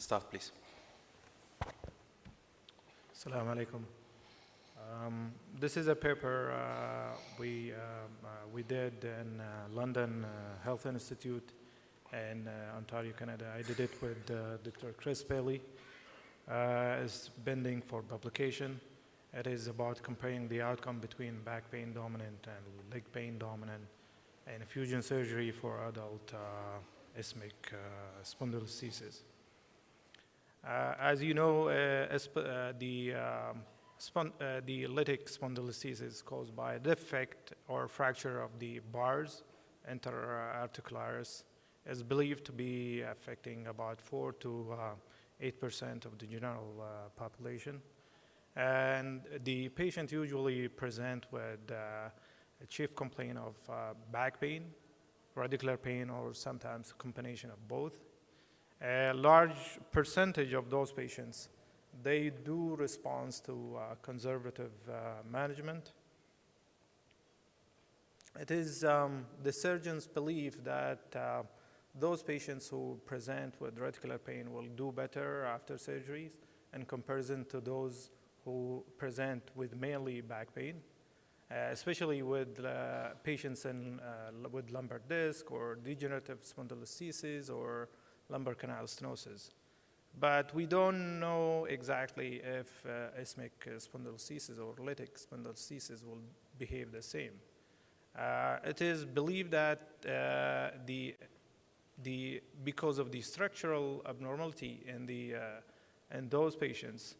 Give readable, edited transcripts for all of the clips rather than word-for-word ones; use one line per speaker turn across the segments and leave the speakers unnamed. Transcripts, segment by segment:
Start, please.
Assalamu alaikum. This is a paper we did in London Health Institute in Ontario, Canada. I did it with Dr. Chris Bailey. It's pending for publication. It is about comparing the outcome between back pain dominant and leg pain dominant and fusion surgery for adult isthmic spondylolisthesis. As you know, the lytic spondylolisthesis is caused by a defect or fracture of the bars interarticularis. Is believed to be affecting about 4 to 8% of the general population. And the patient usually present with a chief complaint of back pain, radicular pain, or sometimes a combination of both. A large percentage of those patients, they do respond to conservative management. It is the surgeons believe that those patients who present with radicular pain will do better after surgeries in comparison to those who present with mainly back pain, especially with patients with lumbar disc or degenerative spondylolisthesis or lumbar canal stenosis. But we don't know exactly if isthmic spondylolisthesis or lytic spondylolisthesis will behave the same. It is believed that because of the structural abnormality in those patients,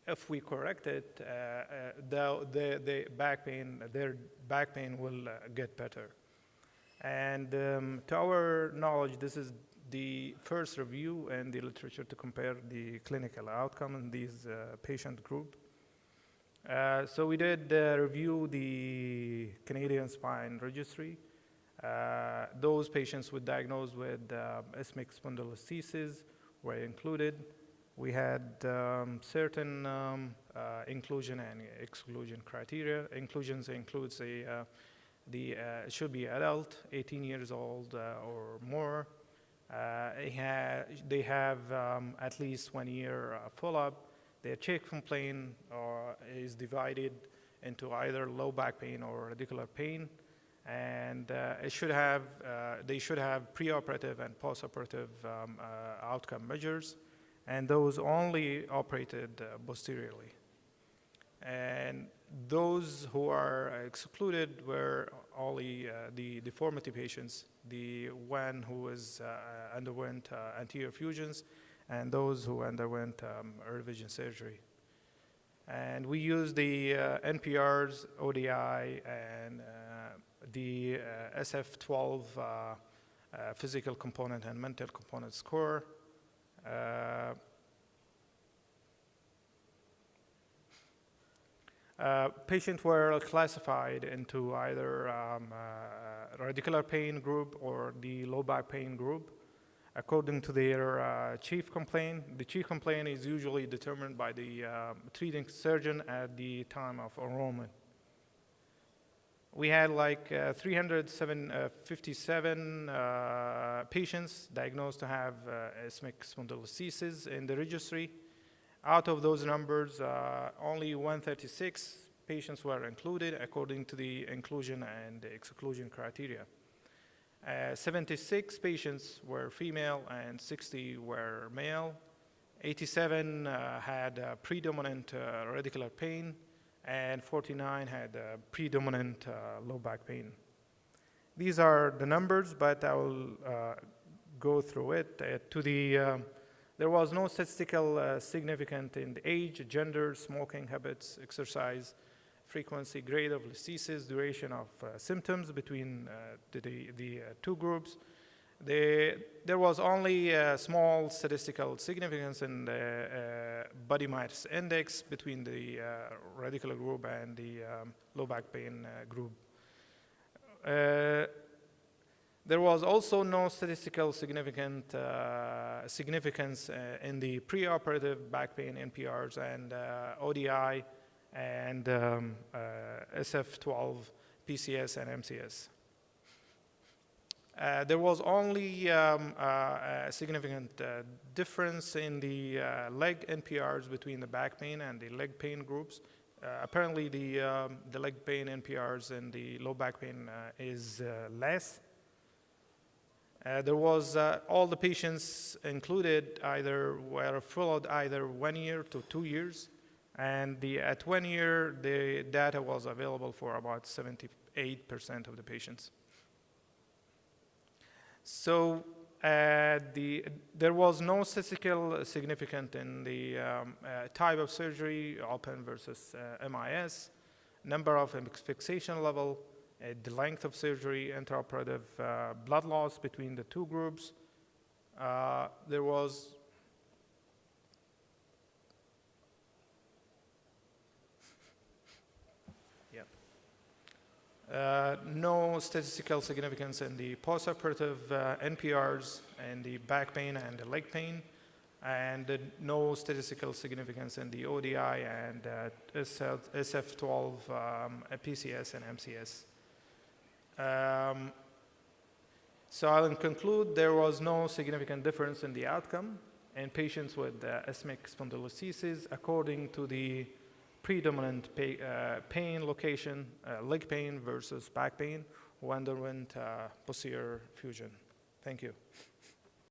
if we correct it, their back pain will get better. And to our knowledge, this is the first review in the literature to compare the clinical outcome in these patient group. So we did review the Canadian Spine Registry. Those patients with diagnosed with isthmic spondylolisthesis were included. We had certain inclusion and exclusion criteria. Inclusions includes it should be adult, 18 years old or more. They have at least 1 year follow-up. Their chief complaint is divided into either low back pain or radicular pain. And they should have preoperative and postoperative outcome measures, and those only operated posteriorly. And those who are excluded were only the deformity patients, the one who underwent anterior fusions, and those who underwent revision surgery. And we used the NPRs, ODI, and the SF-12 physical component and mental component score. Patients were classified into either radicular pain group or the low back pain group according to their chief complaint. The chief complaint is usually determined by the treating surgeon at the time of enrollment. We had like 357 patients diagnosed to have isthmic spondylolisthesis in the registry. Out of those numbers, only 136 patients were included according to the inclusion and exclusion criteria. 76 patients were female and 60 were male. 87 had predominant radicular pain, and 49 had predominant low back pain. These are the numbers, but I will go through it. There was no statistical significance in the age, gender, smoking habits, exercise, frequency, grade of listhesis, duration of symptoms between the two groups. There was only a small statistical significance in the body mass index between the radicular group and the low back pain group. There was also no statistical significance in the preoperative back pain NPRs and ODI and SF-12 PCS and MCS. There was only a significant difference in the leg NPRs between the back pain and the leg pain groups. Apparently, the leg pain NPRs and the low back pain is less. There was all the patients included either were followed either 1 year to 2 years, and at 1 year the data was available for about 78% of the patients. So there was no statistical significance in the type of surgery, open versus MIS, number of fixation level, the length of surgery, intraoperative blood loss between the two groups. There was no statistical significance in the postoperative NPRs and the back pain and the leg pain, and no statistical significance in the ODI and SF12 PCS and MCS. So I'll conclude there was no significant difference in the outcome in patients with isthmic spondylolisthesis according to the predominant pain location, leg pain versus back pain, who underwent posterior fusion. Thank you.